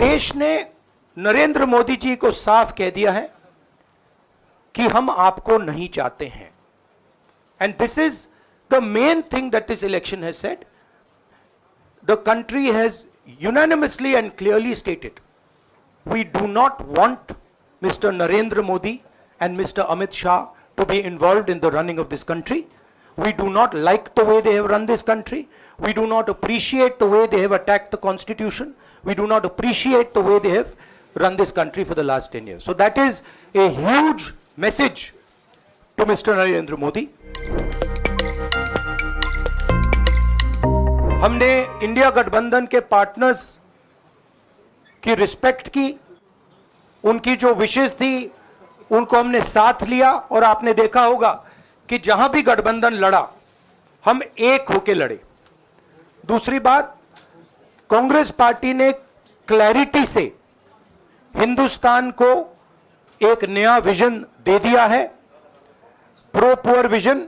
देश ने नरेंद्र मोदी जी को साफ कह दिया है कि हम आपको नहीं चाहते हैं. And this is the main thing that this election has said. The country has unanimously and clearly stated, we do not want Mr. Narendra Modi and Mr. Amit Shah to be involved in the running of this country. We do not like the way they have run this country. We do not appreciate the way they have attacked the constitution. We do not appreciate the way they have run this country for the last 10 years. So that is a huge message to Mr. Narendra Modi. हमने India गठबंधन के partners की respect की, उनकी जो विशेष थी उनको हमने साथ लिया, और आपने देखा होगा कि जहां भी गठबंधन लड़ा हम एक होकर लड़े. दूसरी बात, कांग्रेस पार्टी ने क्लैरिटी से हिंदुस्तान को एक नया विजन दे दिया है. Pro poor vision,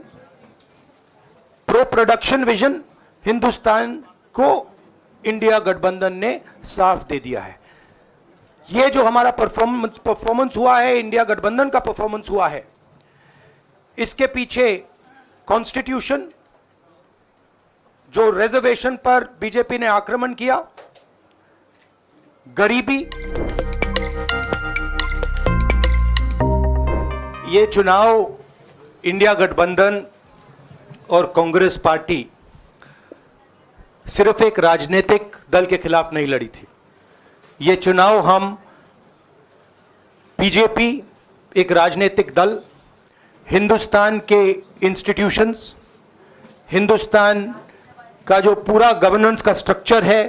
pro production vision Hindustan को इंडिया गठबंधन ने साफ दे दिया है. ये जो हमारा परफॉर्मेंस हुआ है, इंडिया गठबंधन का परफॉर्मेंस हुआ है, इसके पीछे कॉन्स्टिट्यूशन, जो रिजर्वेशन पर बीजेपी ने आक्रमण किया, गरीबी, ये चुनाव इंडिया गठबंधन और कांग्रेस पार्टी सिर्फ एक राजनीतिक दल के खिलाफ नहीं लड़ी थी. ये चुनाव हम बीजेपी, एक राजनीतिक दल, हिंदुस्तान के इंस्टीट्यूशंस, हिंदुस्तान का जो पूरा गवर्नेंस का स्ट्रक्चर है,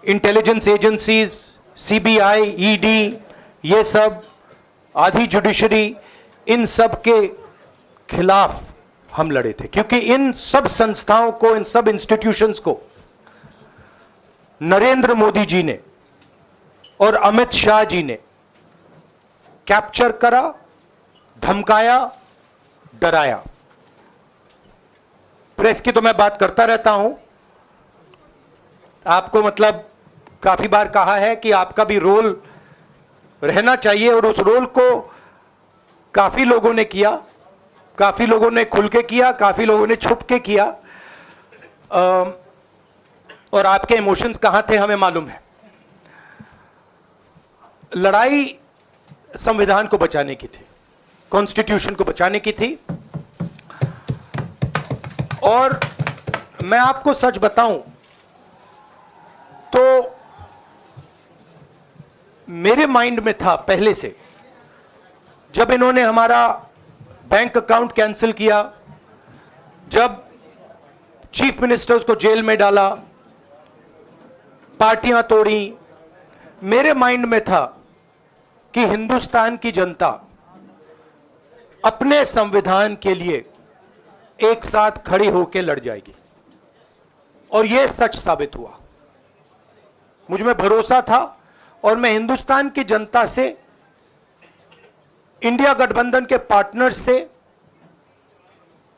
इंटेलिजेंस एजेंसीज, सीबीआई, ईडी, ये सब, आधी जुडिशरी, इन सब के खिलाफ हम लड़े थे. क्योंकि इन सब संस्थाओं को, इन सब इंस्टीट्यूशंस को नरेंद्र मोदी जी ने और अमित शाह जी ने कैप्चर करा, धमकाया, डराया. प्रेस की तो मैं बात करता रहता हूं. आपको मतलब काफी बार कहा है कि आपका भी रोल रहना चाहिए, और उस रोल को काफी लोगों ने किया, काफी लोगों ने खुल के किया, काफी लोगों ने छुप के किया. और आपके इमोशंस कहां थे हमें मालूम है. लड़ाई संविधान को बचाने की थी, कॉन्स्टिट्यूशन को बचाने की थी. और मैं आपको सच बताऊं तो मेरे माइंड में था पहले से, जब इन्होंने हमारा बैंक अकाउंट कैंसिल किया, जब चीफ मिनिस्टर्स को जेल में डाला, पार्टियां तोड़ी, मेरे माइंड में था कि हिंदुस्तान की जनता अपने संविधान के लिए एक साथ खड़ी होकर लड़ जाएगी. और यह सच साबित हुआ. मुझ में भरोसा था, और मैं हिंदुस्तान की जनता से, इंडिया गठबंधन के पार्टनर्स से,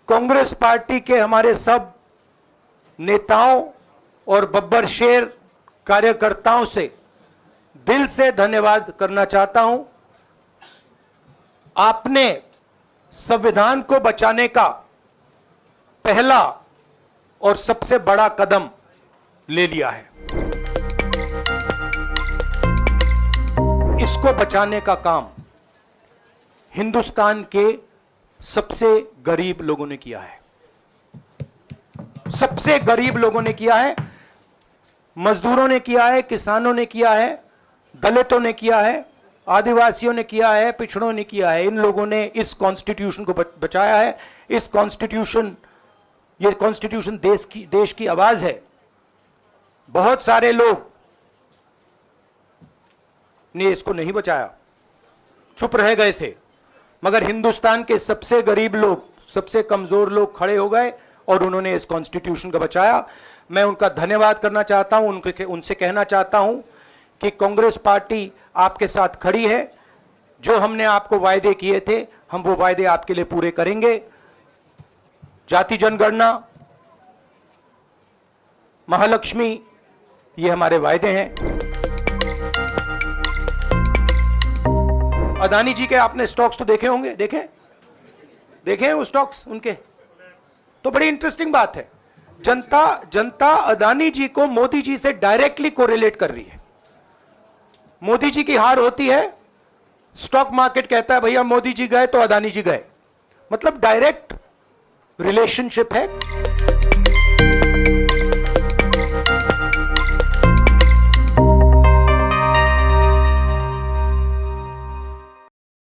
कांग्रेस पार्टी के हमारे सब नेताओं और बब्बर शेर कार्यकर्ताओं से दिल से धन्यवाद करना चाहता हूं. आपने संविधान को बचाने का पहला और सबसे बड़ा कदम ले लिया है. इसको बचाने का काम हिंदुस्तान के सबसे गरीब लोगों ने किया है. सबसे गरीब लोगों ने किया है. मजदूरों ने किया है, किसानों ने किया है, दलितों ने किया है, आदिवासियों ने किया है, पिछड़ों ने किया है. इन लोगों ने इस कॉन्स्टिट्यूशन को बचाया है. इस कॉन्स्टिट्यूशन, ये कॉन्स्टिट्यूशन देश की आवाज है. बहुत सारे लोग ने इसको नहीं बचाया, चुप रह गए थे, मगर हिंदुस्तान के सबसे गरीब लोग, सबसे कमजोर लोग खड़े हो गए और उन्होंने इस कॉन्स्टिट्यूशन को बचाया. मैं उनका धन्यवाद करना चाहता हूं, उनसे कहना चाहता हूं कि कांग्रेस पार्टी आपके साथ खड़ी है. जो हमने आपको वायदे किए थे, हम वो वायदे आपके लिए पूरे करेंगे. जाति जनगणना, महालक्ष्मी, ये हमारे वायदे हैं. अदानी जी के आपने स्टॉक्स तो देखे होंगे, देखे देखे हैं वो स्टॉक्स उनके। तो बड़ी इंटरेस्टिंग बात है, जनता अदानी जी को मोदी जी से डायरेक्टली कोरिलेट कर रही है। मोदी जी की हार होती है, स्टॉक मार्केट कहता है भैया मोदी जी गए तो अदानी जी गए, मतलब डायरेक्ट रिलेशनशिप है।